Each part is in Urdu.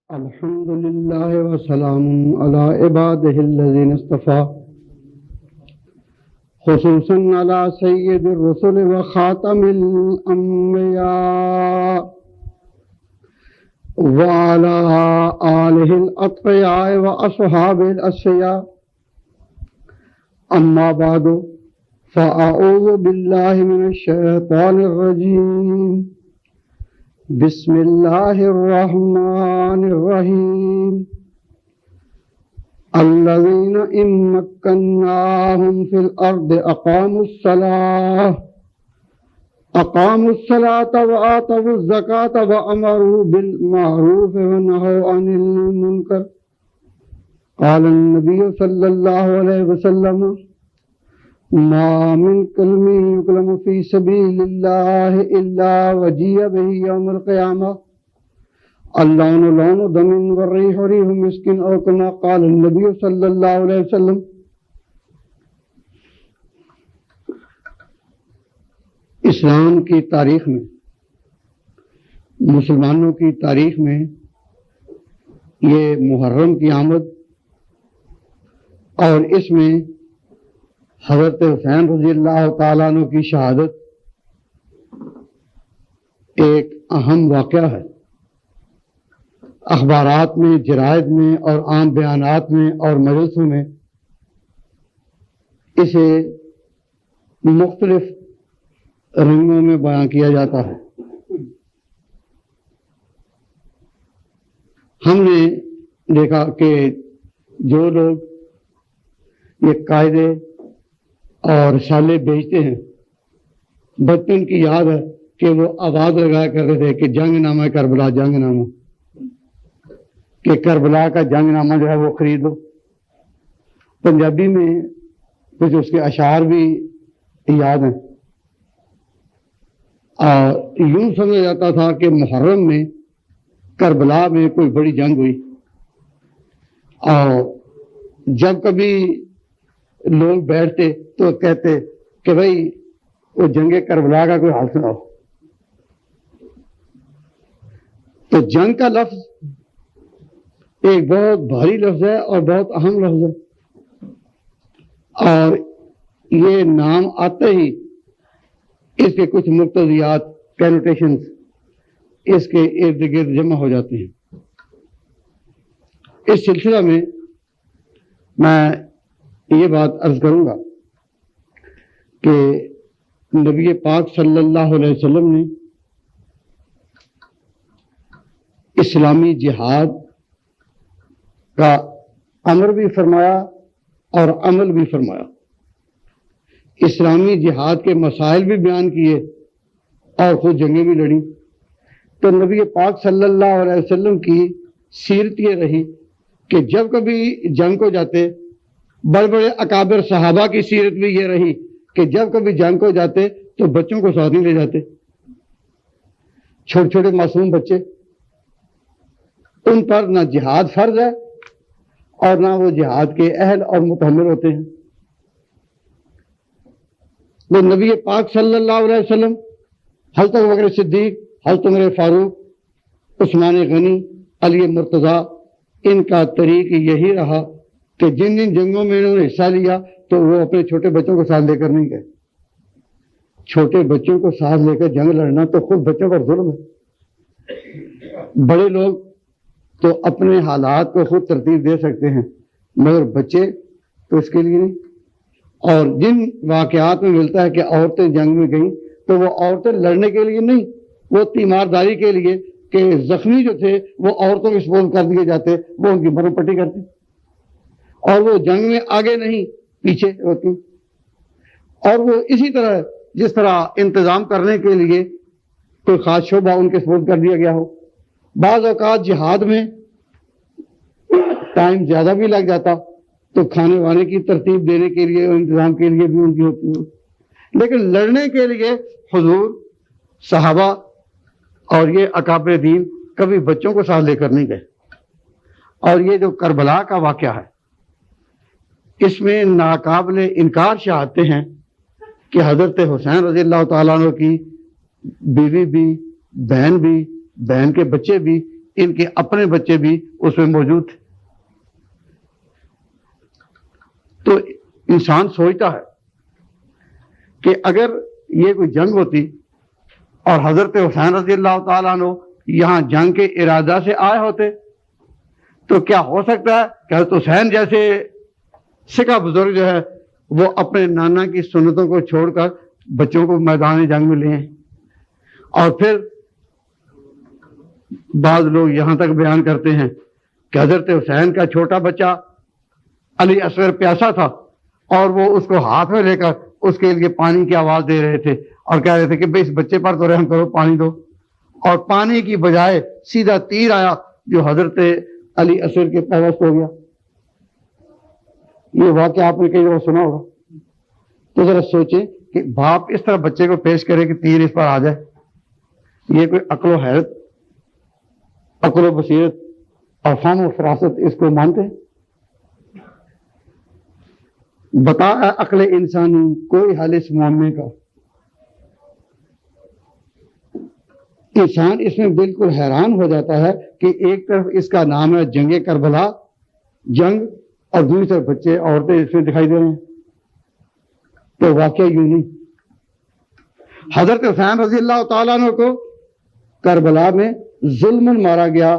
الحمد لله وسلام على عباده الذين اصطفى خصوصا على سيد الرسل وخاتم الأنبياء وعلى آله الأتقياء وأصحابه الأسفياء. أما بعد فأعوذ بالله من الشيطان الرجيم. بسم الله الرحمن الرحيم. الذين إن مكناهم في الأرض أقاموا الصلاة وآتوا الزكاة وأمروا بالمعروف ونهوا عن المنكر. قال النبي صلى الله عليه وسلم: ما من كلم يكلم في سبيل الله إلا وجيء به يوم القيامة اللون لون دم والريح ريح مسك أو كما قال النبي صلى الله عليه وسلم. اسلام کی تاریخ میں، مسلمانوں کی تاریخ میں یہ محرم کی آمد اور اس میں حضرت حسین رضی اللہ تعالیٰ عنہ کی شہادت ایک اہم واقعہ ہے۔ اخبارات میں، جرائد میں اور عام بیانات میں اور مجلسوں میں اسے مختلف رنگوں میں بیان کیا جاتا ہے۔ ہم نے دیکھا کہ جو لوگ یہ قاعدے اور رسالے بیچتے ہیں، بچپن کی یاد ہے کہ وہ آواز لگایا کرتے تھے کہ جنگ نامہ کربلا، جنگ نامہ، کہ کربلا کا جنگ نامہ جو ہے وہ خرید لو۔ پنجابی میں کچھ اس کے اشعار بھی یاد ہیں، اور یوں سمجھا جاتا تھا کہ محرم میں کربلا میں کوئی بڑی جنگ ہوئی، اور جب کبھی لوگ بیٹھتے تو کہتے کہ بھائی وہ جنگ کربلا کا کوئی حال سناؤ۔ تو جنگ کا لفظ ایک بہت بھاری لفظ ہے اور بہت اہم لفظ ہے، اور یہ نام آتے ہی اس کے کچھ مقتضیات، کینوٹیشنز اس کے ارد گرد جمع ہو جاتے ہیں۔ اس سلسلہ میں میں یہ بات عرض کروں گا کہ نبی پاک صلی اللہ علیہ وسلم نے اسلامی جہاد کا امر بھی فرمایا اور عمل بھی فرمایا، اسلامی جہاد کے مسائل بھی بیان کیے اور خود جنگیں بھی لڑیں۔ تو نبی پاک صلی اللہ علیہ وسلم کی سیرت یہ رہی کہ جب کبھی جنگ کو جاتے، بڑے بڑے اکابر صحابہ کی سیرت بھی یہ رہی کہ جب کبھی جنگ کو جاتے تو بچوں کو ساتھ نہیں لے جاتے، چھوٹے چھوٹے معصوم بچے، ان پر نہ جہاد فرض ہے اور نہ وہ جہاد کے اہل اور متحمل ہوتے ہیں۔ وہ نبی پاک صلی اللہ علیہ وسلم، حضرت ابوبکر صدیق، حضرت عمر فاروق، عثمان غنی، علی مرتضیٰ، ان کا طریق یہی رہا کہ جن جن جنگوں میں انہوں نے حصہ لیا تو وہ اپنے چھوٹے بچوں کو ساتھ لے کر نہیں گئے۔ چھوٹے بچوں کو ساتھ لے کر جنگ لڑنا تو خود بچوں پر ظلم ہے۔ بڑے لوگ تو اپنے حالات کو خود ترتیب دے سکتے ہیں، مگر بچے تو اس کے لیے نہیں۔ اور جن واقعات میں ملتا ہے کہ عورتیں جنگ میں گئیں تو وہ عورتیں لڑنے کے لیے نہیں، وہ تیمارداری کے لیے کہ زخمی جو تھے وہ عورتوں کے سپرد کر دیے جاتے، وہ ان کی مرہم پٹی کرتی، اور وہ جنگ میں آگے نہیں پیچھے ہوتی۔ اور وہ اسی طرح جس طرح انتظام کرنے کے لیے کوئی خاص شعبہ ان کے سپرد کر دیا گیا ہو۔ بعض اوقات جہاد میں ٹائم زیادہ بھی لگ جاتا تو کھانے وانے کی ترتیب دینے کے لیے اور انتظام کے لیے بھی ان کی ہوتی ہے، لیکن لڑنے کے لیے حضور، صحابہ اور یہ اکابر دین کبھی بچوں کو ساتھ لے کر نہیں گئے۔ اور یہ جو کربلا کا واقعہ ہے، اس میں ناقابل انکار شہادتیں ہیں کہ حضرت حسین رضی اللہ تعالیٰ عنہ کی بیوی بھی، بہن بھی، بہن کے بچے بھی ان کے اپنے بچے بھی اس میں موجود تھے۔ تو انسان سوچتا ہے کہ اگر یہ کوئی جنگ ہوتی اور حضرت حسین رضی اللہ تعالیٰ عنہ یہاں جنگ کے ارادہ سے آئے ہوتے تو کیا ہو سکتا ہے کہ حضرت حسین جیسے سکہ بزرگ جو ہے وہ اپنے نانا کی سنتوں کو چھوڑ کر بچوں کو میدان جنگ میں لے آئیں۔ اور پھر بعض لوگ یہاں تک بیان کرتے ہیں کہ حضرت حسین کا چھوٹا بچہ علی اصغر پیاسا تھا اور وہ اس کو ہاتھ میں لے کر اس کے لیے پانی کی آواز دے رہے تھے اور کہہ رہے تھے کہ بھئی اس بچے پر تو رحم کرو، پانی دو، اور پانی کی بجائے سیدھا تیر آیا جو حضرت علی اصغر کے پیوست ہو گیا۔ یہ واقعہ آپ نے کئی جگہ سنا ہوگا۔ تو ذرا سوچیں کہ باپ اس طرح بچے کو پیش کرے کہ تیر اس پر آ جائے، یہ کوئی عقل و حیرت، عقل و بصیرت اور فہم و فراست اس کو مانتے ہیں؟ بتا عقل انسانی کوئی حل اس معاملے کا۔ انسان اس میں بالکل حیران ہو جاتا ہے کہ ایک طرف اس کا نام ہے جنگ کربلا، جنگ، اور دوسری طرف بچے عورتیں اس میں دکھائی دے رہے ہیں۔ تو واقعہ یوں نہیں، حضرت حسین رضی اللہ تعالیٰ عنہ کو کربلا میں ظلمن مارا گیا،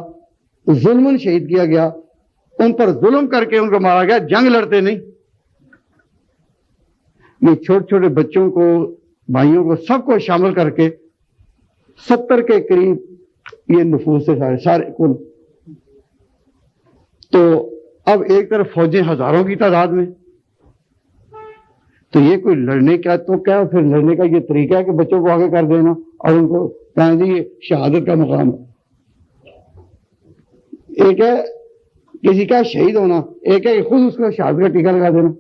ظلمن شہید کیا گیا، ان پر ظلم کر کے ان کو مارا گیا، جنگ لڑتے نہیں۔ یہ چھوٹے چھوٹے بچوں کو، بھائیوں کو، سب کو شامل کر کے 70 کے قریب یہ نفوس سے سارے کل۔ تو اب ایک طرف فوجیں ہزاروں کی تعداد میں، تو یہ کوئی لڑنے کا تو کیا، پھر لڑنے کا یہ طریقہ ہے کہ بچوں کو آگے کر دینا اور ان کو کہنا جی یہ شہادت کا مقام ہے۔ ایک ہے کسی کا شہید ہونا، ایک ہے کہ خود اس کو شہادت کا ٹیکہ لگا دینا۔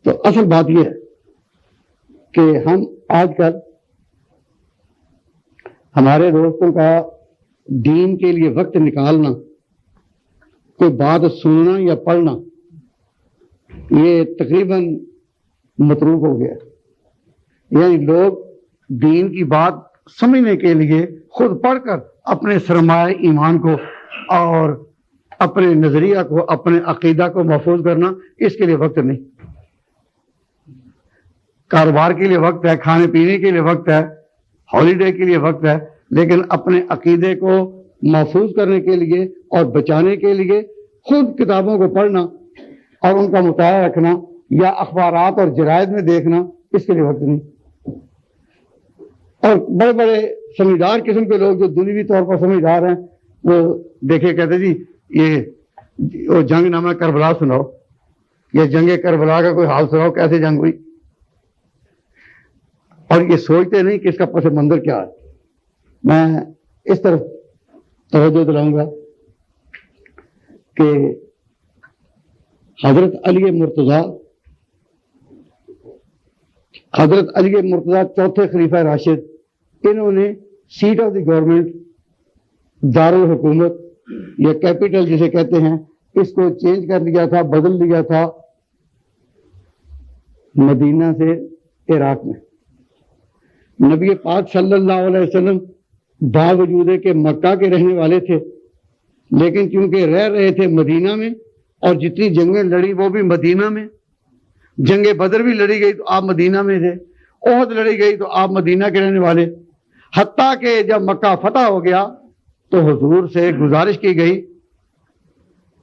تو اصل بات یہ ہے کہ ہم آج کل ہمارے دوستوں کا دین کے لیے وقت نکالنا، کوئی بات سننا یا پڑھنا، یہ تقریباً متروک ہو گیا۔ یعنی لوگ دین کی بات سمجھنے کے لیے خود پڑھ کر اپنے سرمایہ ایمان کو اور اپنے نظریہ کو، اپنے عقیدہ کو محفوظ کرنا، اس کے لیے وقت نہیں۔ کاروبار کے لیے وقت ہے، کھانے پینے کے لیے وقت ہے، ہالیڈے کے لیے وقت ہے، لیکن اپنے عقیدے کو محفوظ کرنے کے لیے اور بچانے کے لیے خود کتابوں کو پڑھنا اور ان کا مطالعہ رکھنا یا اخبارات اور جرائد میں دیکھنا، اس کے لیے وقت نہیں۔ اور بڑے بڑے سمجھدار قسم کے لوگ جو دنیوی طور پر سمجھدار ہیں، وہ دیکھے کہتے جی یہ جنگ نامہ کربلا سناؤ، یا جنگ کربلا کا کوئی حال سناؤ، کیسے جنگ ہوئی، اور یہ سوچتے نہیں کہ اس کا پس منظر کیا ہے۔ میں اس طرف توجہ دلاؤں گا کہ حضرت علی مرتضیٰ چوتھے خلیفہ راشد، انہوں نے سیٹ آف دی گورنمنٹ، دارالحکومت یا کیپٹل جسے کہتے ہیں، اس کو چینج کر دیا تھا، بدل دیا تھا مدینہ سے عراق میں۔ نبی پاک صلی اللہ علیہ وسلم باوجود کہ مکہ کے رہنے والے تھے، لیکن کیونکہ رہ رہے تھے مدینہ میں، اور جتنی جنگیں لڑی وہ بھی مدینہ میں، جنگ بدر بھی لڑی گئی تو آپ مدینہ میں تھے، احد لڑی گئی تو آپ مدینہ کے رہنے والے، حتیٰ کہ جب مکہ فتح ہو گیا تو حضور سے گزارش کی گئی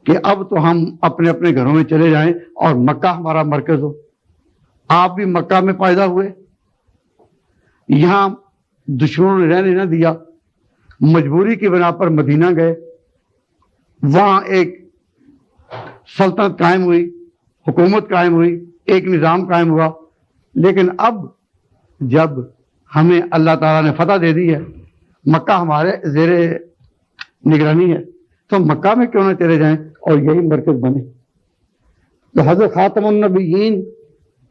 کہ اب تو ہم اپنے اپنے گھروں میں چلے جائیں اور مکہ ہمارا مرکز ہو۔ آپ بھی مکہ میں پیدا ہوئے، یہاں دشمنوں نے رہنے نہ دیا، مجبوری کی بنا پر مدینہ گئے، وہاں ایک سلطنت قائم ہوئی، حکومت قائم ہوئی، ایک نظام قائم ہوا۔ لیکن اب جب ہمیں اللہ تعالیٰ نے فتح دے دی ہے، مکہ ہمارے زیر نگرانی ہے، تو مکہ میں کیوں نہ چلے جائیں اور یہی مرکز بنے۔ تو حضرت خاتم النبیین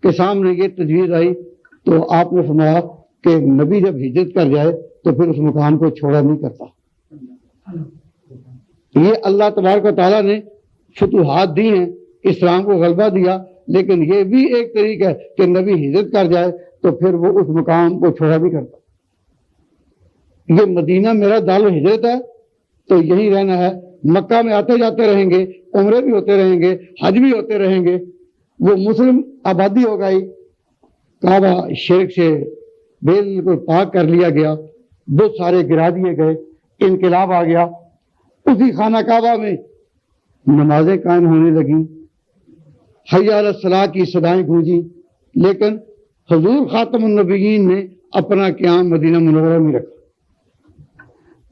کے سامنے یہ تجویز آئی تو آپ نے فرمایا کہ نبی جب ہجرت کر جائے تو پھر اس مقام کو چھوڑا نہیں کرتا۔ یہ اللہ تبارک و تعالیٰ نے فتوحات دی ہیں، اسلام کو غلبہ دیا، لیکن یہ بھی ایک طریقہ ہے کہ نبی ہجرت کر جائے تو پھر وہ اس مقام کو چھوڑا نہیں کرتا۔ یہ مدینہ میرا دار الہجرت ہے تو یہیں رہنا ہے، مکہ میں آتے جاتے رہیں گے، عمرے بھی ہوتے رہیں گے، حج بھی ہوتے رہیں گے۔ وہ مسلم آبادی ہو گئی، کعبہ شرک سے بالکل پاک کر لیا گیا، بت سارے گرا دیے گئے، انقلاب آ گیا۔ اسی خانہ کعبہ میں نمازیں قائم ہونے لگیں، حی علی الصلاۃ کی صدائیں گونجیں، لیکن حضور خاتم النبیین نے اپنا قیام مدینہ منورہ میں رکھا۔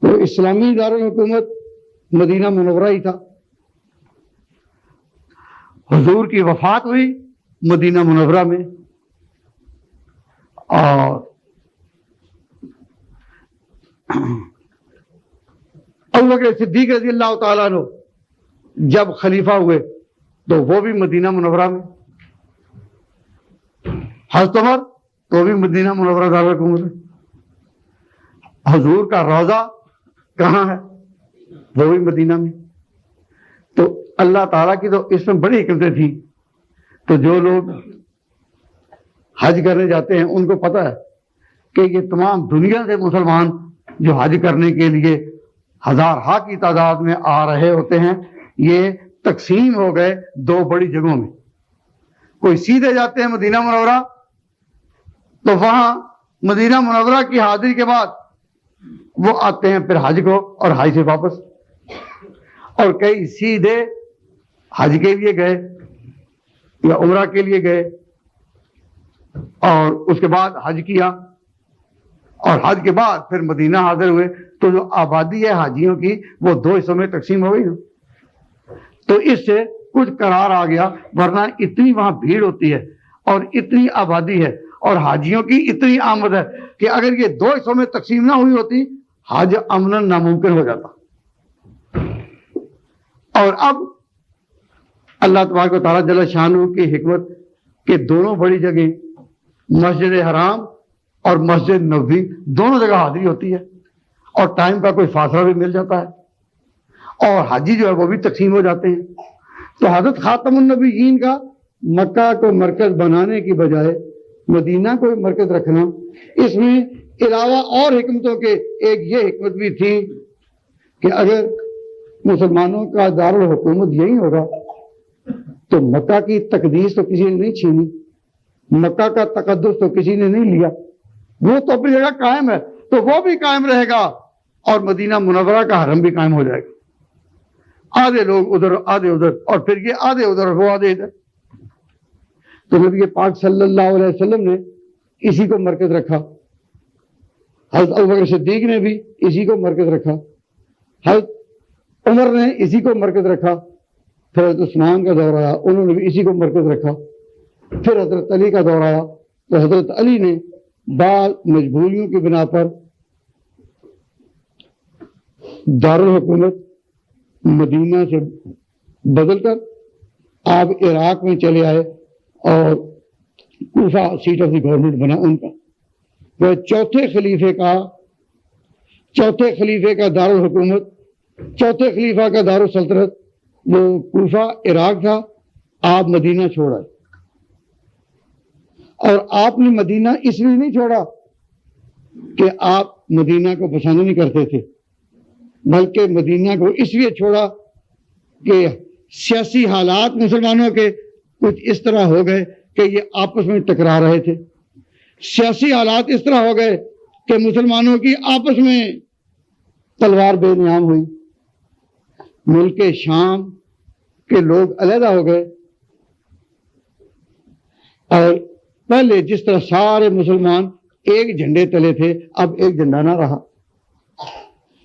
تو اسلامی دارالحکومت مدینہ منورہ ہی تھا۔ حضور کی وفات ہوئی مدینہ منورہ میں، اور ابوبکر صدیق رضی اللہ تعالیٰ عنہ جب خلیفہ ہوئے تو وہ بھی مدینہ منورہ میں، حضرت عمر تو بھی مدینہ منورہ دارالحکومت میں، حضور کا روضہ کہاں ہے؟ وہ بھی مدینہ میں۔ تو اللہ تعالیٰ کی تو اس میں بڑی حکمتیں تھیں۔ تو جو لوگ حج کرنے جاتے ہیں ان کو پتہ ہے کہ یہ تمام دنیا سے مسلمان جو حج کرنے کے لیے ہزارہا کی تعداد میں آ رہے ہوتے ہیں، یہ تقسیم ہو گئے دو بڑی جگہوں میں۔ کوئی سیدھے جاتے ہیں مدینہ منورہ، تو وہاں مدینہ منورہ کی حاضری کے بعد وہ آتے ہیں پھر حج کو، اور حج سے واپس، اور کئی سیدھے حج کے لیے گئے یا عمرہ کے لیے گئے اور اس کے بعد حج کیا، اور حج کے بعد پھر مدینہ حاضر ہوئے۔ تو جو آبادی ہے حاجیوں کی وہ دو حصوں میں تقسیم ہو گئی نا۔ تو اس سے کچھ قرار آ گیا، ورنہ اتنی وہاں بھیڑ ہوتی ہے اور اتنی آبادی ہے اور حاجیوں کی اتنی آمد ہے کہ اگر یہ دو حصوں میں تقسیم نہ ہوئی ہوتی حج امن ناممکن ہو جاتا۔ اور اب اللہ تبارک و تعالیٰ جل شانہ کی حکمت کہ دونوں بڑی جگہ مسجد حرام اور مسجد نبوی دونوں جگہ حاضری ہوتی ہے، اور ٹائم کا کوئی فاصلہ بھی مل جاتا ہے، اور حاجی جو ہے وہ بھی تقسیم ہو جاتے ہیں۔ تو حضرت خاتم النبیین کا مکہ کو مرکز بنانے کی بجائے مدینہ کو مرکز رکھنا، اس میں علاوہ اور حکمتوں کے ایک یہ حکمت بھی تھی کہ اگر مسلمانوں کا دارالحکومت یہی ہوگا تو مکہ کی تقدیس تو کسی نے نہیں چھینی، مکہ کا تقدس تو کسی نے نہیں لیا، وہ تو اپنی جگہ قائم ہے، تو وہ بھی قائم رہے گا اور مدینہ منورہ کا حرم بھی قائم ہو جائے گا۔ آدھے لوگ ادھر آدھے ادھر، اور پھر یہ آدھے ادھر وہ آدھے ادھر۔ تو نبی پاک صلی اللہ علیہ وسلم نے اسی کو مرکز رکھا، حضرت ابوبکر صدیق نے بھی اسی کو مرکز رکھا، حضرت عمر نے اسی کو مرکز رکھا، پھر حضرت عثمان کا دور آیا انہوں نے بھی اسی کو مرکز رکھا، پھر حضرت علی کا دور آیا تو حضرت علی نے بعض مجبوریوں کی بنا پر دارالحکومت مدینہ سے بدل کر آپ عراق میں چلے آئے اور Kufa seat of the government بنا ان کا۔ وہ چوتھے خلیفے کا دارالحکومت، چوتھے خلیفہ کا دارالسلطنت وہ کوفہ عراق تھا، آپ مدینہ چھوڑ آئے۔ اور آپ نے مدینہ اس لیے نہیں چھوڑا کہ آپ مدینہ کو پسند نہیں کرتے تھے، بلکہ مدینہ کو اس لیے چھوڑا کہ سیاسی حالات مسلمانوں کے کچھ اس طرح ہو گئے کہ یہ آپس میں ٹکرا رہے تھے، سیاسی حالات اس طرح ہو گئے کہ مسلمانوں کی آپس میں تلوار بے نیام ہوئی، ملک شام کے لوگ علیحدہ ہو گئے، اور پہلے جس طرح سارے مسلمان ایک جھنڈے تلے تھے اب ایک جھنڈا نہ رہا۔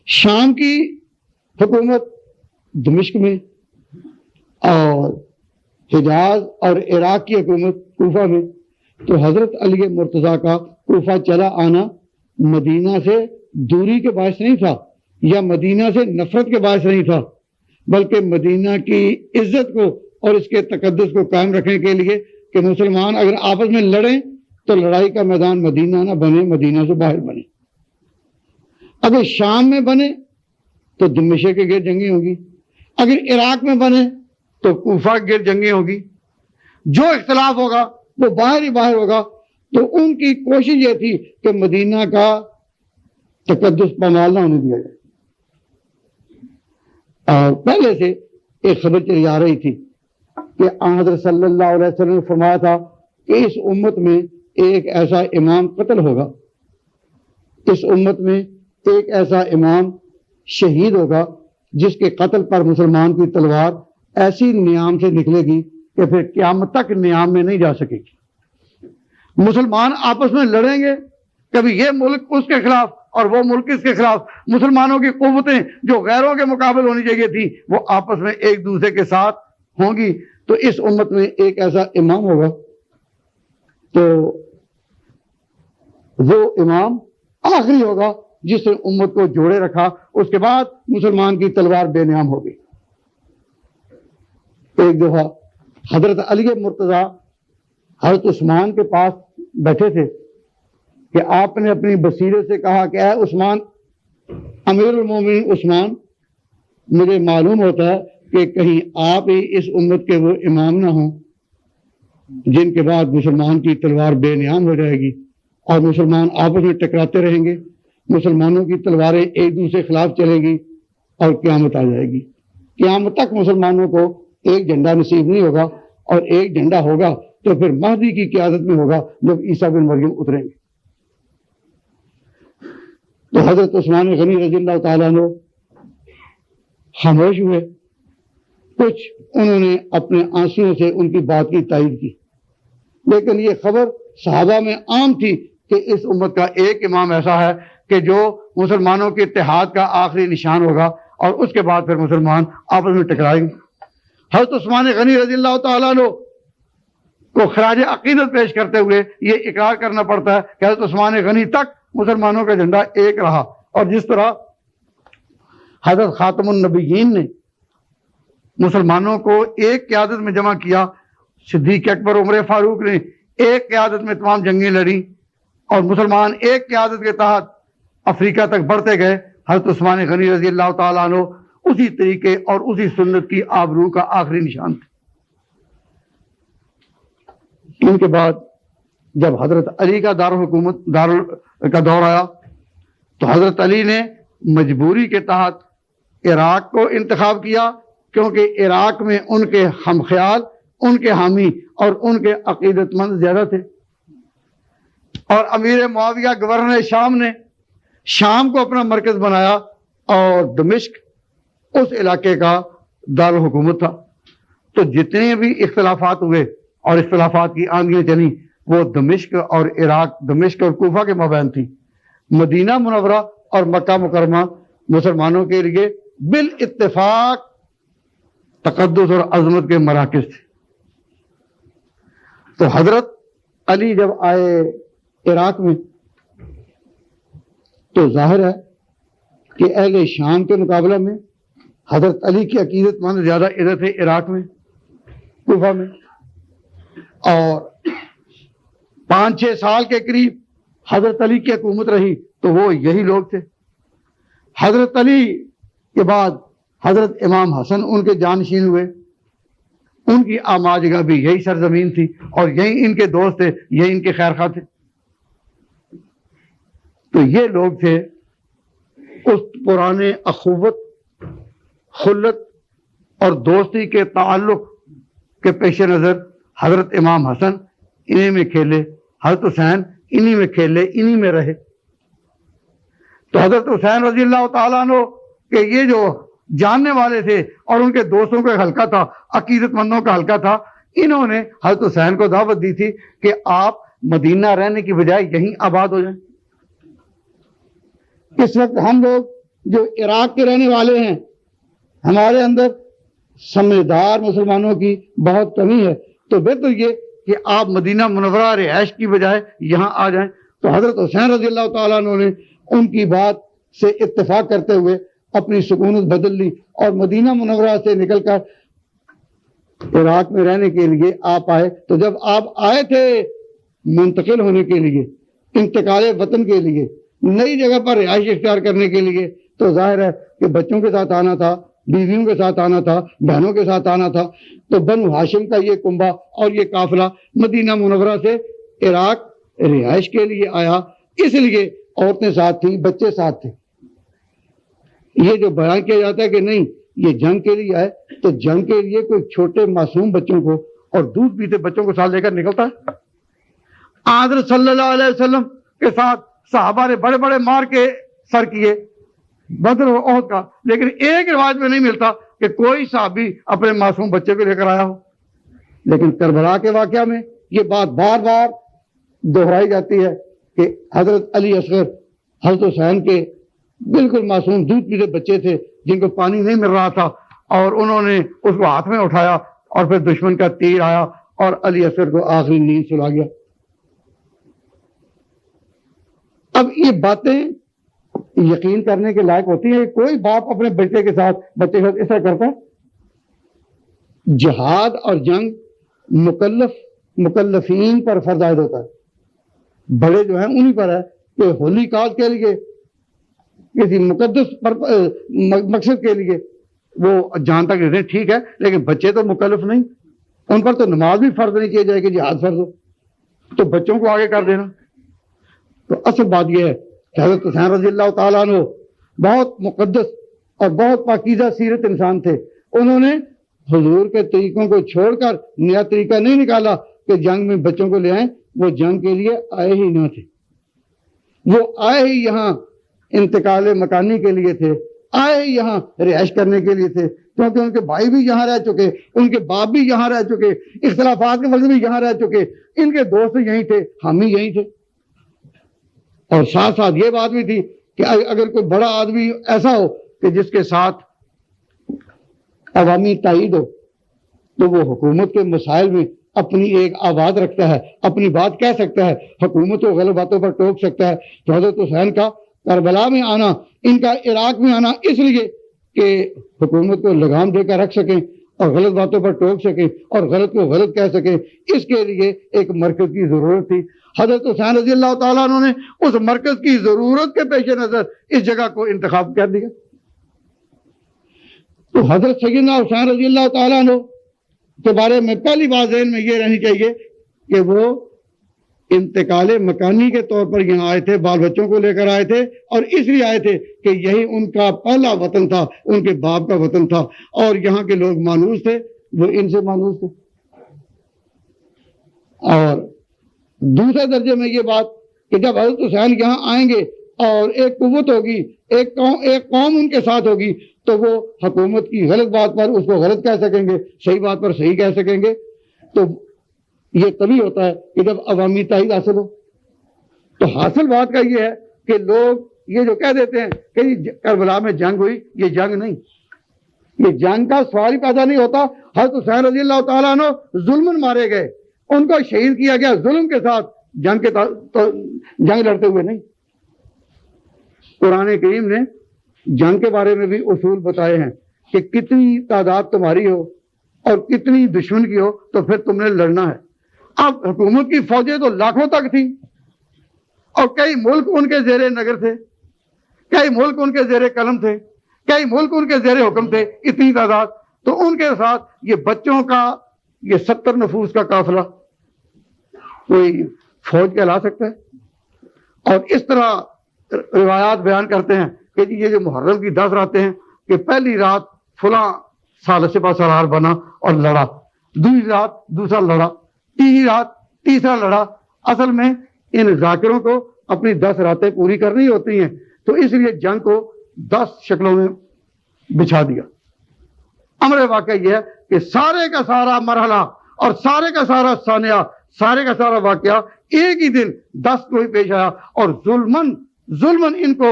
شام کی حکومت دمشق میں، اور حجاز اور عراق کی حکومت کوفہ میں۔ تو حضرت علی مرتضیٰ کا کوفہ چلا آنا مدینہ سے دوری کے باعث نہیں تھا یا مدینہ سے نفرت کے باعث نہیں تھا، بلکہ مدینہ کی عزت کو اور اس کے تقدس کو قائم رکھنے کے لیے کہ مسلمان اگر آپس میں لڑیں تو لڑائی کا میدان مدینہ نہ بنے، مدینہ سے باہر بنے۔ اگر شام میں بنے تو دمشق کے گرد جنگیں ہوگی، اگر عراق میں بنے تو کوفہ کے گرد جنگیں ہوگی، جو اختلاف ہوگا وہ باہر ہی باہر ہوگا۔ تو ان کی کوشش یہ تھی کہ مدینہ کا تقدس پامال نہ ہونے دیا جائے. اور پہلے سے ایک خبر چلی آ رہی تھی کہ حضرت صلی اللہ علیہ وسلم نے فرمایا تھا کہ اس امت میں ایک ایسا امام قتل ہوگا، اس امت میں ایک ایسا امام شہید ہوگا جس کے قتل پر مسلمان کی تلوار ایسی نیام سے نکلے گی کہ پھر قیامت تک نیام میں نہیں جا سکے گی. مسلمان آپس میں لڑیں گے، کبھی یہ ملک اس کے خلاف اور وہ ملک اس کے خلاف. مسلمانوں کی قوتیں جو غیروں کے مقابل ہونی چاہیے تھی وہ آپس میں ایک دوسرے کے ساتھ ہوں گی. تو اس امت میں ایک ایسا امام ہوگا، تو وہ امام آخری ہوگا جس نے امت کو جوڑے رکھا. اس کے بعد مسلمان کی تلوار بے نیام ہوگی. ایک دفعہ حضرت علی مرتضیٰ حضرت عثمان کے پاس بیٹھے تھے کہ آپ نے اپنی بصیرت سے کہا کہ اے عثمان، امیر المومنین عثمان، مجھے معلوم ہوتا ہے کہ کہیں آپ ہی اس امت کے وہ امام نہ ہوں جن کے بعد مسلمان کی تلوار بے نیام ہو جائے گی اور مسلمان آپس میں ٹکراتے رہیں گے، مسلمانوں کی تلواریں ایک دوسرے کے خلاف چلیں گی اور قیامت آ جائے گی. قیامت تک مسلمانوں کو ایک جھنڈا نصیب نہیں ہوگا، اور ایک جھنڈا ہوگا تو پھر مہدی کی قیادت میں ہوگا جب عیسیٰ بن مریم اتریں گے. تو حضرت عثمان غنی رضی اللہ تعالیٰ عنہ خاموش ہوئے. کچھ انہوں نے اپنے آنسوؤں سے ان کی بات کی تائید کی، لیکن یہ خبر صحابہ میں عام تھی کہ اس امت کا ایک امام ایسا ہے کہ جو مسلمانوں کے اتحاد کا آخری نشان ہوگا اور اس کے بعد پھر مسلمان آپس میں ٹکرائیں گے. حضرت عثمان غنی رضی اللہ تعالیٰ عنہ کو خراج عقیدت پیش کرتے ہوئے یہ اقرار کرنا پڑتا ہے کہ حضرت عثمان غنی تک مسلمانوں کا جھنڈا ایک رہا. اور جس طرح حضرت خاتم النبیین نے مسلمانوں کو ایک قیادت میں جمع کیا، صدیق اکبر عمر فاروق نے ایک قیادت میں تمام جنگیں لڑی اور مسلمان ایک قیادت کے تحت افریقہ تک بڑھتے گئے، حضرت عثمان غنی رضی اللہ تعالیٰ عنہ اسی طریقے اور اسی سنت کی آبرو کا آخری نشان تھے. ان کے بعد جب حضرت علی کا کا دور آیا تو حضرت علی نے مجبوری کے تحت عراق کو انتخاب کیا، کیونکہ عراق میں ان کے ہم خیال، ان کے حامی اور ان کے عقیدت مند زیادہ تھے. اور امیر معاویہ گورنر شام نے شام کو اپنا مرکز بنایا اور دمشق اس علاقے کا دارالحکومت تھا. تو جتنے بھی اختلافات ہوئے اور اختلافات کی آندھیاں چلیں وہ دمشق اور عراق، دمشق اور کوفہ کے مابین تھی. مدینہ منورہ اور مکہ مکرمہ مسلمانوں کے لیے بالاتفاق تقدس اور عظمت کے مراکز تھے. تو حضرت علی جب آئے عراق میں تو ظاہر ہے کہ اہل شام کے مقابلہ میں حضرت علی کی عقیدت مند زیادہ ادھر تھے عراق میں، کوفہ میں. اور 5-6 سال کے قریب حضرت علی کی حکومت رہی تو وہ یہی لوگ تھے. حضرت علی کے بعد حضرت امام حسن ان کے جانشین ہوئے، ان کی آماجگاہ بھی یہی سرزمین تھی اور یہی ان کے دوست تھے، یہی ان کے خیر خواہ تھے. تو یہ لوگ تھے اس پرانے اخوت، خلت اور دوستی کے تعلق کے پیش نظر حضرت امام حسن انہی میں کھیلے، حضرت حسین انہی میں کھیلے، انہی میں رہے. تو حضرت حسین رضی اللہ تعالیٰ عنہ کہ یہ جو جاننے والے تھے اور ان کے دوستوں کا حلقہ تھا، عقیدت مندوں کا حلقہ تھا، انہوں نے حضرت حسین کو دعوت دی تھی کہ آپ مدینہ رہنے کی بجائے یہیں آباد ہو جائیں. اس وقت ہم لوگ جو عراق کے رہنے والے ہیں، ہمارے اندر سمجھدار مسلمانوں کی بہت کمی ہے، تو بہتر یہ کہ آپ مدینہ منورہ رہائش کی بجائے یہاں آ جائیں. تو حضرت حسین رضی اللہ تعالیٰ عنہ نے ان کی بات سے اتفاق کرتے ہوئے اپنی سکونت بدل لی اور مدینہ منورہ سے نکل کر عراق میں رہنے کے لیے آپ آئے. تو جب آپ آئے تھے منتقل ہونے کے لیے، انتقال وطن کے لیے، نئی جگہ پر رہائش اختیار کرنے کے لیے، تو ظاہر ہے کہ بچوں کے ساتھ آنا تھا، بیویوں کے ساتھ آنا تھا، بہنوں کے ساتھ آنا تھا. تو بنو ہاشم کا یہ کنبہ اور یہ قافلہ مدینہ منورہ سے عراق رہائش کے لیے آیا، اس لیے عورتیں ساتھ تھیں، بچے ساتھ تھے. یہ جو بیان کیا جاتا ہے کہ نہیں یہ جنگ کے لیے ہے، تو جنگ کے لیے کوئی چھوٹے معصوم بچوں کو اور دودھ پیتے بچوں کو ساتھ لے کر نکلتا ہے؟ حضرت صلی اللہ علیہ وسلم کے ساتھ صحابہ نے بڑے بڑے مار کے سر کیے بدر و احد کا، لیکن ایک روایت میں نہیں ملتا کہ کوئی صحابی اپنے معصوم بچے کو لے کر آیا ہو. لیکن کربلا کے واقعہ میں یہ بات بار بار دہرائی جاتی ہے کہ حضرت علی اصغر حضرت حسین کے بالکل معصوم دودھ پیتے بچے تھے جن کو پانی نہیں مل رہا تھا، اور انہوں نے اس کو ہاتھ میں اٹھایا اور پھر دشمن کا تیر آیا اور علی اصغر کو آخری نیند سلا گیا. اب یہ باتیں یقین کرنے کے لائق ہوتی ہیں. کوئی باپ اپنے بچے کے ساتھ ایسا کرتا ہے؟ جہاد اور جنگ مکلفین پر فرض عائد ہوتا ہے. بڑے جو ہیں انہی پر ہے کہ ہولی کاز کے لیے کسی مقدس مقصد کے لیے وہ جان تک رہتے ٹھیک ہے، لیکن بچے تو مکلف نہیں، ان پر تو نماز بھی فرض نہیں کیا جائے کہ جہاد فرض ہو، تو بچوں کو آگے کر دینا. تو اصل بات یہ ہے کہ حضرت حسین رضی اللہ تعالیٰ عنہ بہت مقدس اور بہت پاکیزہ سیرت انسان تھے. انہوں نے حضور کے طریقوں کو چھوڑ کر نیا طریقہ نہیں نکالا کہ جنگ میں بچوں کو لے آئیں. وہ جنگ کے لیے آئے ہی نہ تھے، وہ آئے ہی یہاں انتقال مکانی کے لیے تھے، آئے ہی یہاں رہائش کرنے کے لیے تھے، کیونکہ ان کے بھائی بھی یہاں رہ چکے، ان کے باپ بھی یہاں رہ چکے، اختلافات کے وقت بھی یہاں رہ چکے، ان کے دوست یہیں تھے، ہم ہی یہیں تھے. اور ساتھ ساتھ یہ بات بھی تھی کہ اگر کوئی بڑا آدمی ایسا ہو کہ جس کے ساتھ عوامی تائید ہو تو وہ حکومت کے مسائل میں اپنی ایک آواز رکھتا ہے، اپنی بات کہہ سکتا ہے، حکومت کو غلط باتوں پر ٹوک سکتا ہے. تو حضرت حسین کا کربلا میں آنا، ان کا عراق میں آنا اس لیے کہ حکومت کو لگام دے کر رکھ سکیں اور غلط باتوں پر ٹوک سکیں اور غلط کو غلط کہہ سکیں، اس کے لیے ایک مرکز کی ضرورت تھی. حضرت حسین رضی اللہ تعالیٰ عنہ نے اس مرکز کی ضرورت کے پیش نظر اس جگہ کو انتخاب کر دیا. تو حضرت سیدنا حسین رضی اللہ تعالیٰ عنہ کے بارے میں پہلی بات ذہن میں یہ رہنی چاہیے کہ وہ انتقال مکانی کے طور پر یہاں آئے تھے، بال بچوں کو لے کر آئے تھے، اور اس لیے آئے تھے کہ یہی ان کا پہلا وطن تھا، ان کے باپ کا وطن تھا، اور یہاں کے لوگ مانوس تھے، وہ ان سے مانوس تھے. اور دوسرے درجے میں یہ بات کہ جب حضرت حسین یہاں آئیں گے اور ایک قوت ہوگی، ایک قوم ان کے ساتھ ہوگی، تو وہ حکومت کی غلط بات پر اس کو غلط کہہ سکیں گے، صحیح بات پر صحیح کہہ سکیں گے. تو یہ تبھی ہوتا ہے کہ جب عوامی تائید حاصل ہو. تو حاصل بات کا یہ ہے کہ لوگ یہ جو کہہ دیتے ہیں کہ کربلا میں جنگ ہوئی، یہ جنگ نہیں، یہ جنگ کا سوال ہی پیدا نہیں ہوتا. حضرت حسین رضی اللہ تعالیٰ عنہ ظلمن مارے گئے، ان کو شہید کیا گیا ظلم کے ساتھ، جنگ لڑتے ہوئے نہیں. قرآن کریم نے جنگ کے بارے میں بھی اصول بتائے ہیں کہ کتنی تعداد تمہاری ہو اور کتنی دشمن کی ہو تو پھر تم نے لڑنا ہے. اب حکومت کی فوجیں تو لاکھوں تک تھیں اور کئی ملک ان کے زیر نگر تھے، کئی ملک ان کے زیر قلم تھے، کئی ملک ان کے زیر حکم تھے، اتنی تعداد. تو ان کے ساتھ یہ بچوں کا یہ 70 نفوس کا قافلہ کوئی فوج کہلا سکتا ہے؟ اور اس طرح روایات بیان کرتے ہیں کہ یہ جو محرم کی 10 راتیں ہیں کہ پہلی رات فلاں سال سپہ سالار بنا اور لڑا، دوسری رات دوسرا لڑا، تیسری رات تیسرا لڑا. اصل میں ان ذاکروں کو اپنی 10 راتیں پوری کرنی ہوتی ہیں، تو اس لیے جنگ کو 10 شکلوں میں بچھا دیا. امر واقعہ یہ ہے کہ سارے کا سارا مرحلہ اور سارے کا سارا ثانیہ، سارے کا سارا واقعہ ایک ہی دن 10 کو ہی پیش آیا، اور ظلمن ان کو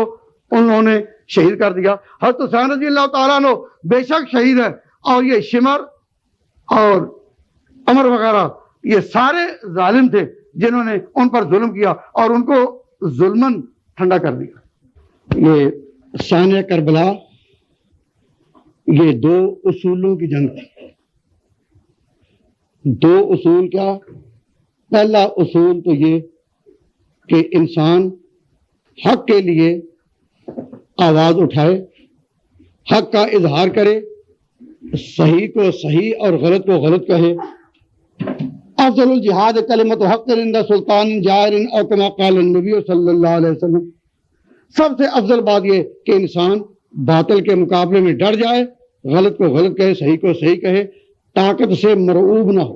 انہوں نے شہید کر دیا. حضرت حسین رضی اللہ تعالیٰ عنہ بے شک شہید ہے، اور یہ شمر اور عمر وغیرہ یہ سارے ظالم تھے جنہوں نے ان پر ظلم کیا اور ان کو ظلمن ٹھنڈا کر دیا. یہ ثانیہ کربلا یہ 2 اصولوں کی جنگ تھی. 2 اصول کیا؟ پہلا اصول تو یہ کہ انسان حق کے لیے آواز اٹھائے، حق کا اظہار کرے، صحیح کو صحیح اور غلط کو غلط کہے. افضل الجہاد کلمۃ حق عند سلطان جائر او کما قال النبی صلی اللہ علیہ وسلم. سب سے افضل بات یہ کہ انسان باطل کے مقابلے میں ڈر جائے، غلط کو غلط کہے، صحیح کو صحیح کہے، طاقت سے مرعوب نہ ہو،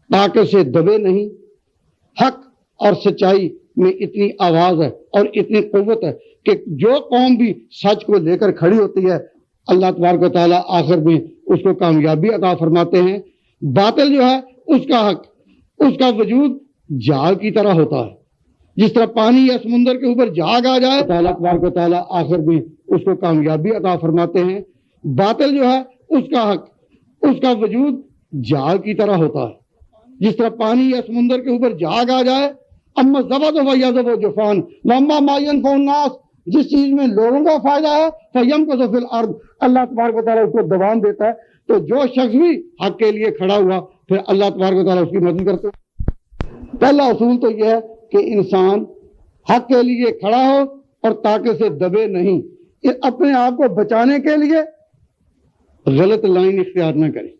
طاقت سے دبے نہیں۔ حق اور سچائی میں اتنی آواز ہے اور اتنی قوت ہے کہ جو قوم بھی سچ کو لے کر کھڑی ہوتی ہے اللہ تبارک و تعالیٰ آخر میں اس کو کامیابی عطا فرماتے ہیں۔ باطل جو ہے اس کا حق، اس کا وجود جال کی طرح ہوتا ہے، جس طرح پانی یا سمندر کے اوپر جھاگ آ جائے اللہ تبارک و تعالیٰ آخر میں اس کو کامیابی عطا فرماتے ہیں۔ باطل جو ہے اس کا حق، اس کا وجود جال کی طرح ہوتا ہے، جس طرح پانی یا سمندر کے اوپر جھاگ آ جائے۔ اما زبد و یذب و جفان واما ما ينفع الناس، جس چیز میں لوگوں کا فائدہ ہے فیمکث فی الارض، اللہ تبارک و تعالیٰ اس کو دوام دیتا ہے۔ تو جو شخص بھی حق کے لیے کھڑا ہوا پھر اللہ تبارک و تعالیٰ اس کی مدد کرتے ہیں۔ پہلا اصول تو یہ ہے کہ انسان حق کے لیے کھڑا ہو اور طاقت سے دبے نہیں، اپنے آپ کو بچانے کے لیے غلط لائن اختیار نہ کرے،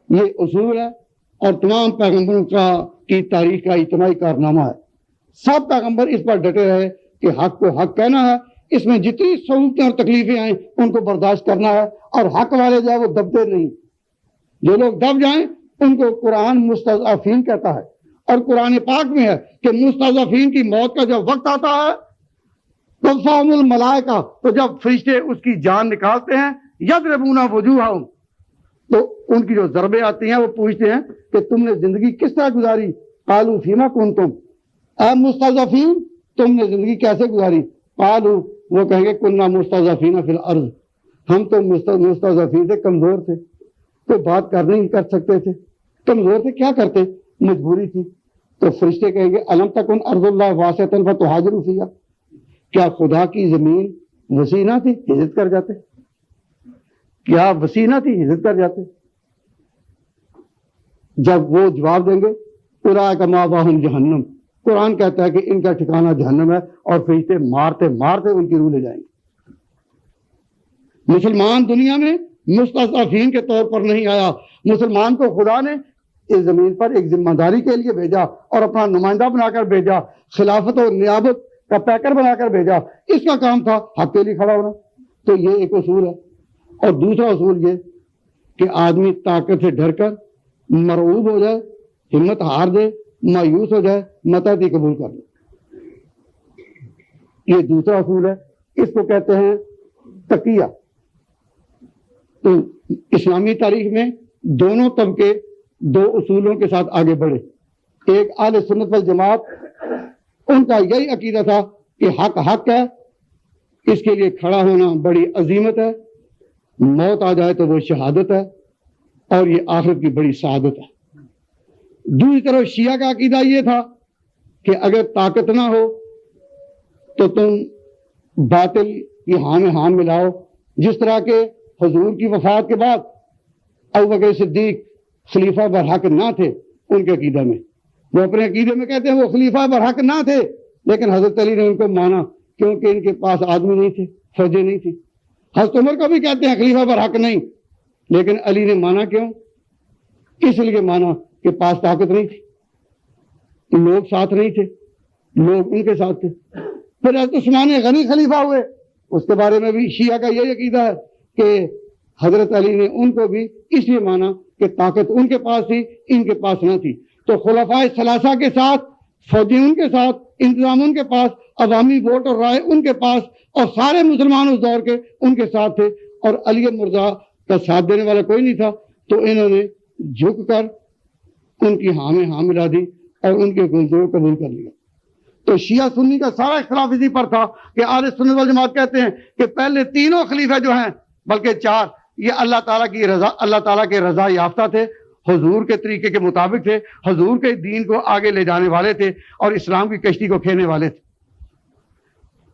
یہ اصول ہے اور تمام پیغمبروں کی تاریخ کا اجتماعی کارنامہ ہے۔ سب پیغمبر اس پر ڈٹے رہے کہ حق کو حق کہنا ہے، اس میں جتنی سہولتیں اور تکلیفیں آئیں ان کو برداشت کرنا ہے، اور حق والے جو ہے وہ دبتے نہیں۔ جو لوگ دب جائیں ان کو قرآن مستضعفین کہتا ہے، اور قرآن پاک میں ہے کہ مستضعفین کی موت کا جب وقت آتا ہے تفصام الملائکہ، تو جب فرشتے اس کی جان نکالتے ہیں یضربون وجوہہم، تو ان کی جو ضربیں آتی ہیں وہ پوچھتے ہیں کہ تم نے زندگی کس طرح گزاری؟ قالوا فیما کنتم، اے مستضعفین تم نے زندگی کیسے گزاری؟ قالوا، وہ کہیں گے کننا مستضعفین فی الارض، ہم تو مستضعفین تھے، کمزور تھے، کوئی بات کر نہیں کر سکتے تھے، کمزور تھے، کیا کرتے، مجبوری تھی۔ تو فرشتے کہیں گے الم تکن ارض اللہ واسعۃ فتہاجروا فیہا، کیا خدا کی زمین وسیع نہ تھی، ہجرت کر جاتے؟ کیا وسیع نہ تھی، ہجرت کر جاتے؟ جب وہ جواب دیں گے اولئک مأواہم جہنم، قرآن کہتا ہے کہ ان کا ٹھکانہ جہنم ہے، اور فرشتے مارتے مارتے ان کی روح لے جائیں گے۔ مسلمان دنیا میں مستضعفین کے طور پر نہیں آیا، مسلمان کو خدا نے اس زمین پر ایک ذمہ داری کے لیے بھیجا اور اپنا نمائندہ بنا کر بھیجا، خلافت اور نیابت کا پیکر بنا کر بھیجا، اس کا کام تھا حق کے لیے کھڑا ہونا۔ تو یہ ایک اصول ہے۔ اور دوسرا اصول یہ کہ آدمی طاقت سے ڈر کر مرعوب ہو جائے، ہمت ہار دے، مایوس ہو جائے، متحدی قبول کر لے، یہ دوسرا اصول ہے، اس کو کہتے ہیں تقیہ۔ تو اسلامی تاریخ میں دونوں طبقے دو اصولوں کے ساتھ آگے بڑھے۔ ایک اہل سنت والجماعت، ان کا یہی عقیدہ تھا کہ حق حق ہے، اس کے لیے کھڑا ہونا بڑی عظیمت ہے، موت آ جائے تو وہ شہادت ہے، اور یہ آخرت کی بڑی سعادت ہے۔ دوسری طرف شیعہ کا عقیدہ یہ تھا کہ اگر طاقت نہ ہو تو تم باطل کی ہاں میں ہاں ملاؤ، جس طرح کہ حضور کی وفات کے بعد ابوبکر صدیق خلیفہ برحق نہ تھے ان کے عقیدہ میں، وہ اپنے عقیدے میں کہتے ہیں وہ خلیفہ برحق نہ تھے، لیکن حضرت علی نے ان کو مانا کیونکہ ان کے پاس آدمی نہیں تھے، فوجیں نہیں تھی۔ حضرت عمر کو بھی کہتے ہیں خلیفہ برحق نہیں، لیکن علی نے مانا کیوں؟ اس لیے مانا کہ پاس طاقت نہیں تھی، لوگ ساتھ نہیں تھے، لوگ ان کے ساتھ تھے۔ پھر حضرت عثمان غنی خلیفہ ہوئے، اس کے بارے میں بھی شیعہ کا یہی عقیدہ ہے کہ حضرت علی نے ان کو بھی اس لیے مانا کہ طاقت ان کے پاس تھی، ان کے پاس نہ تھی۔ تو خلفائے ثلاثہ کے ساتھ فوجی ان کے ساتھ، انتظام ان کے پاس، عوامی ووٹ اور رائے ان کے پاس، اور سارے مسلمان اس دور کے ان کے ساتھ تھے، اور علی مرزا کا ساتھ دینے والا کوئی نہیں تھا۔ تو انہوں نے جھک کر ان کی ہاں میں ہاں ملا دی اور ان کے گلزور قبول کر لیا۔ تو شیعہ سنی کا سارا اختلاف اسی پر تھا کہ اہل سنت والجماعت کہتے ہیں کہ پہلے تینوں خلیفہ جو ہیں، بلکہ چار، یہ اللہ تعالیٰ کے رضا یافتہ تھے، حضور کے طریقے کے مطابق تھے، حضور کے دین کو آگے لے جانے والے تھے، اور اسلام کی کشتی کو کھینے والے تھے۔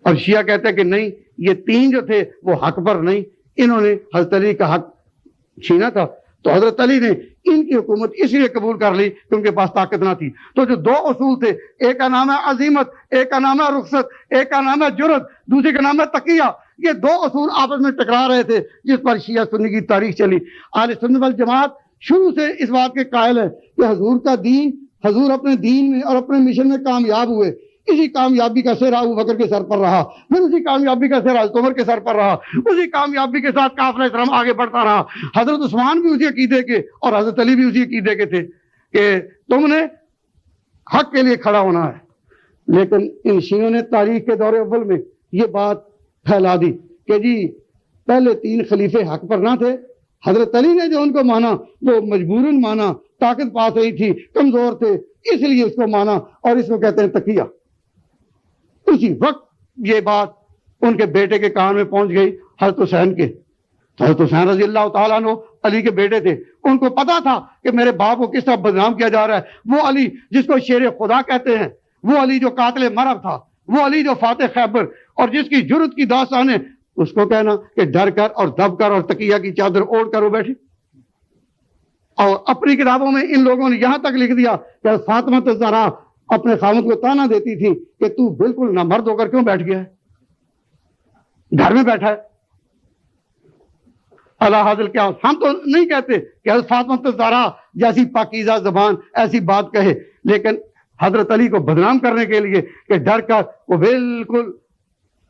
اور شیعہ کہتے ہیں کہ نہیں، یہ تین جو تھے وہ حق پر نہیں، انہوں نے حضرت علی کا حق چھینا تھا، تو حضرت علی نے ان کی حکومت اس لیے قبول کر لی کہ ان کے پاس طاقت نہ تھی۔ تو جو دو اصول تھے، ایک کا نام ہے عظیمت، ایک کا نام ہے رخصت، ایک کا نام ہے جرت، دوسرے کا نام ہے تقیہ، یہ دو اصول آپس میں ٹکرا رہے تھے جس پر شیعہ سنی کی تاریخ چلی۔ اہل سنت والجماعت شروع سے اس بات کے قائل ہے کہ حضور کا دین، حضور اپنے دین میں اور اپنے مشن میں کامیاب ہوئے، اسی کامیابی کا سہرا ابو بکر کے سر پر رہا، پھر اسی کامیابی کا سہرا حضرت عمر کے سر پر رہا، اسی کامیابی کے ساتھ قافلہ کرام آگے بڑھتا رہا۔ حضرت عثمان بھی اسی عقیدے کے اور حضرت علی بھی اسی عقیدے کے تھے کہ تم نے حق کے لیے کھڑا ہونا ہے۔ لیکن ان شیعوں نے تاریخ کے دور اول میں یہ بات پھیلا دی کہ جی پہلے 3 خلیفے حق پر نہ تھے، حضرت علی نے جو ان کو مانا وہ مجبوراً مانا، طاقت پاس رہی تھی، کمزور تھے اس لیے اس کو مانا، اور اس کو کہتے ہیں تقیہ۔ اسی وقت یہ بات ان کے بیٹے کے کان میں پہنچ گئی، حضرت حسین کے۔ حضرت حسین رضی اللہ تعالیٰ عنہ علی کے بیٹے تھے، ان کو پتا تھا کہ میرے باپ کو کس طرح بدنام کیا جا رہا ہے۔ وہ علی جس کو شیر خدا کہتے ہیں، وہ علی جو قاتل مرب تھا، وہ علی جو فاتح خیبر اور جس کی جرت کی داستان ہے، اس کو کہنا کہ ڈر کر اور دب کر اور تقیہ کی چادر اوڑھ کر وہ بیٹھے۔ اور اپنی کتابوں میں ان لوگوں نے یہاں تک لکھ دیا کہ فاطمہ الزہرا اپنے خاوند کو تانا دیتی تھی کہ تو بالکل نامرد ہو کر کیوں بیٹھ گیا ہے، گھر میں بیٹھا ہے۔ اللہ حاضر کیا ہم تو نہیں کہتے کہ حضرت فاطمہ الزہرا جیسی پاکیزہ زبان ایسی بات کہے، لیکن حضرت علی کو بدنام کرنے کے لیے کہ ڈر کر وہ بالکل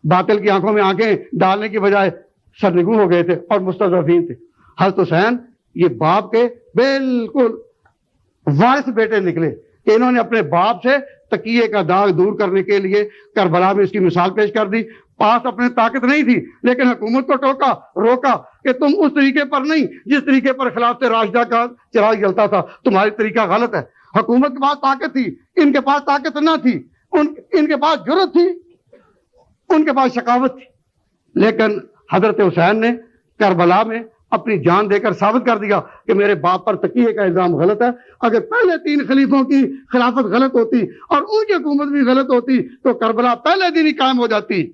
باطل کی آنکھوں میں آنکھیں ڈالنے کی بجائے سرنگوں ہو گئے تھے اور مستضعفین تھے۔ حضرت حسین یہ باپ کے بالکل وارث بیٹے نکلے کہ انہوں نے اپنے باپ سے تقیے کا داغ دور کرنے کے لیے کربلا میں اس کی مثال پیش کر دی۔ پاس اپنے طاقت نہیں تھی لیکن حکومت کو ٹوکا، روکا کہ تم اس طریقے پر نہیں جس طریقے پر خلافت راشدہ کا چراغ جلتا تھا، تمہاری طریقہ غلط ہے۔ حکومت کے پاس طاقت تھی، ان کے پاس طاقت نہ تھی، ان کے پاس جرت تھی، ان کے پاس شقاوت تھی، لیکن حضرت حسین نے کربلا میں اپنی جان دے کر ثابت کر دیا کہ میرے باپ پر تقیے کا الزام غلط ہے۔ اگر پہلے 3 خلیفوں کی خلافت غلط ہوتی اور ان کی حکومت بھی غلط ہوتی تو کربلا پہلے دن ہی قائم ہو جاتی۔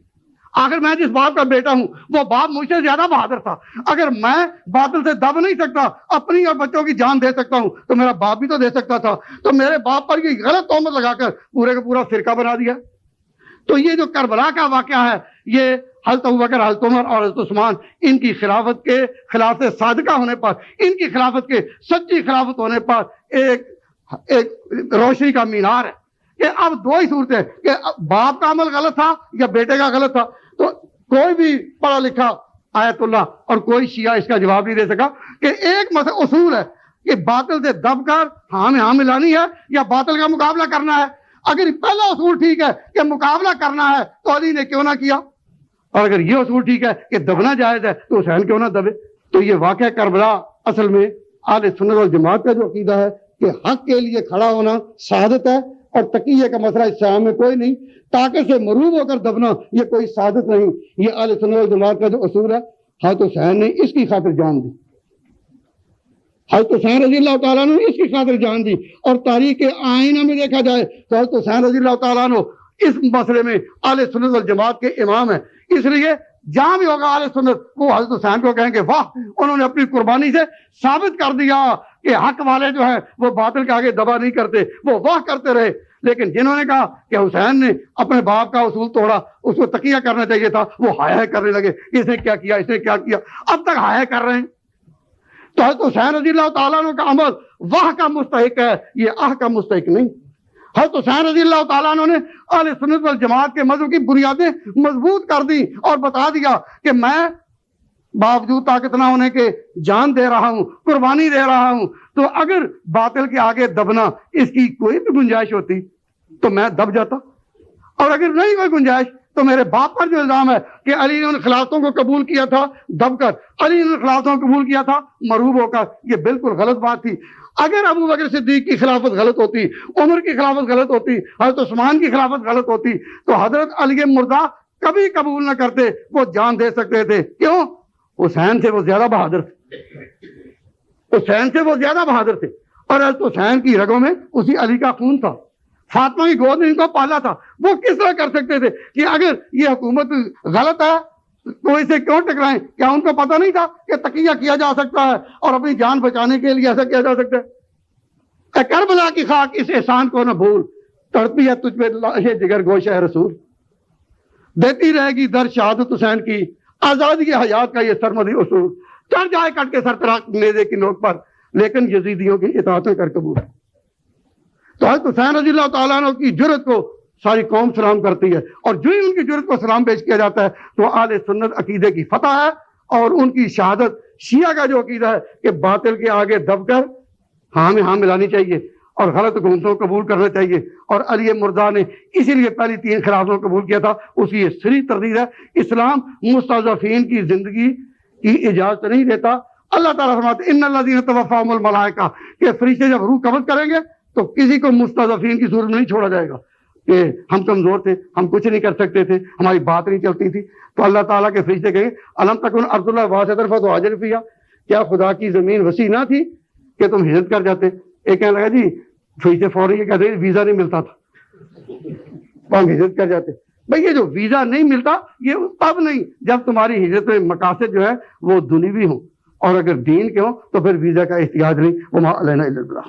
آخر میں جس باپ کا بیٹا ہوں وہ باپ مجھ سے زیادہ بہادر تھا، اگر میں باطل سے دب نہیں سکتا، اپنی اور بچوں کی جان دے سکتا ہوں تو میرا باپ بھی تو دے سکتا تھا۔ تو میرے باپ پر یہ غلط تہمت لگا کر پورے کا پورا فرقہ بنا دیا۔ تو یہ جو کربلا کا واقعہ ہے یہ حضرت ابوبکر، حضرت عمر اور حضرت عثمان ان کی خلافت کے خلافت صادقہ ہونے پر، ان کی خلافت کے سچی خلافت ہونے پر ایک روشنی کا مینار ہے کہ اب 2 ہی صورتیں کہ باپ کا عمل غلط تھا یا بیٹے کا غلط تھا۔ تو کوئی بھی پڑھا لکھا آیت اللہ اور کوئی شیعہ اس کا جواب نہیں دے سکا کہ ایک اصول ہے کہ باطل سے دب کر ہاں میں ہاں ملانی ہے یا باطل کا مقابلہ کرنا ہے۔ اگر پہلا اصول ٹھیک ہے کہ مقابلہ کرنا ہے تو علی نے کیوں نہ کیا، اور اگر یہ اصول ٹھیک ہے کہ دبنا جائز ہے تو حسین کیوں نہ دبے۔ تو یہ واقعہ کربلا اصل میں اہل سنت والجماعت کا جو عقیدہ ہے کہ حق کے لیے کھڑا ہونا سعادت ہے، اور تقیے کا مسئلہ اسلام میں کوئی نہیں، طاقت سے مروب ہو کر دبنا یہ کوئی سعادت نہیں۔ یہ اہل سنت والجماعت کا جو اصول ہے، حضرت حسین نے اس کی خاطر جان دی، حضرت حسین رضی اللہ تعالیٰ نے اس کی خاطر جان دی۔ اور تاریخ کے آئینہ میں دیکھا جائے تو حضرت حسین رضی اللہ تعالیٰ عنہ اس مسئلے میں اہل سنت والجماعت کے امام ہیں، اس لیے جہاں بھی ہوگا اہل سنت وہ حضرت حسین کو کہیں گے واہ، انہوں نے اپنی قربانی سے ثابت کر دیا کہ حق والے جو ہیں وہ باطل کے آگے دبا نہیں کرتے، وہ واہ کرتے رہے۔ لیکن جنہوں نے کہا کہ حسین نے اپنے باپ کا اصول توڑا، اس کو تقیہ کرنا چاہیے تھا، وہ ہائے کرنے لگے، اس نے کیا کیا، اس نے کیا کیا، اب تک ہائے کر رہے ہیں۔ تو حضرت حسین رضی اللہ تعالیٰ عنہ کا عمل واہ کا مستحق ہے، یہ آہ کا مستحق نہیں۔ حضرت حسین رضی اللہ تعالیٰ عنہ نے اہل سنت والجماعت کے مذہب کی بنیادیں مضبوط کر دی اور بتا دیا کہ میں باوجود طاقت نہ ہونے کے جان دے رہا ہوں، قربانی دے رہا ہوں۔ تو اگر باطل کے آگے دبنا اس کی کوئی بھی گنجائش ہوتی تو میں دب جاتا، اور اگر نہیں کوئی گنجائش تو میرے باپ پر جو الزام ہے کہ علی نے ان خلافتوں کو قبول کیا تھا دب کر، علی نے ان خلافتوں کو قبول کیا تھا مروب ہو کر، یہ بالکل غلط بات تھی۔ اگر ابو بکر صدیق کی خلافت غلط ہوتی، عمر کی خلافت غلط ہوتی، حضرت عثمان کی خلافت غلط ہوتی تو حضرت علی مرضی کبھی قبول نہ کرتے، وہ جان دے سکتے تھے۔ کیوں؟ حسین سے وہ زیادہ بہادر تھے، حسین سے وہ زیادہ بہادر تھے، اور حضرت حسین کی رگوں میں اسی علی کا خون تھا، فاطمہ کی گود نے ان کو پالا تھا۔ وہ کس طرح کر سکتے تھے کہ اگر یہ حکومت غلط ہے تو اسے کیوں ٹکرائیں؟ کیا ان کو پتہ نہیں تھا کہ تقیہ کیا جا سکتا ہے اور اپنی جان بچانے کے لیے ایسا کیا جا سکتا ہے؟ اے کربلا کی خاک اس احسان کو نہ بھول، تڑپی ہے تجھ پہ لاش جگر گوشہ ہے رسول، دیتی رہے گی در شہادت حسین کی آزادی حیات کا یہ سرمدی اصول، چڑھ جائے کٹ کے سر تراک نیزے کی نوک پر، لیکن یزیدیوں کی اطاعت کر قبول۔ تو حضرت حسین رضی اللہ تعالیٰ عنہ کی جرت کو ساری قوم سلام کرتی ہے، اور جو ہی ان کی جرت کو سلام پیش کیا جاتا ہے تو اہل سنت عقیدے کی فتح ہے، اور ان کی شہادت شیعہ کا جو عقیدہ ہے کہ باطل کے آگے دب کر ہاں میں ہاں ملانی چاہیے اور غلط حکومتوں کو قبول کرنا چاہیے، اور علی مرتضیٰ نے اسی لیے پہلی 3 خلافوں کو قبول کیا تھا، اس کی یہ صریح تردید ہے۔ اسلام مستضعفین کی زندگی کی اجازت نہیں دیتا۔ اللہ تعالیٰ فرماتے ان الذین توفاہم الملائکہ کہ فرشتے جب روح قبض کریں گے تو کسی کو مستضعفین کی صورت میں نہیں چھوڑا جائے گا کہ ہم کمزور تھے، ہم کچھ نہیں کر سکتے تھے، ہماری بات نہیں چلتی تھی، تو اللہ تعالیٰ کے فرشتے کہیں گے الم تکن ارض اللہ واسعۃ فتہاجر فیہا، کیا خدا کی زمین وسیع نہ تھی کہ تم ہجرت کر جاتے؟ ایک کہنے لگا جی فرشتے فوری یہ کہتے ہیں ویزا نہیں ملتا تھا تو ہم ہجرت کر جاتے۔ بھئی یہ جو ویزا نہیں ملتا یہ تب نہیں جب تمہاری ہجرت میں مقاصد جو ہے وہ دنیوی ہوں، اور اگر دین کے ہوں تو پھر ویزا کا احتیاج نہیں۔ وما علینا الا البلاغ۔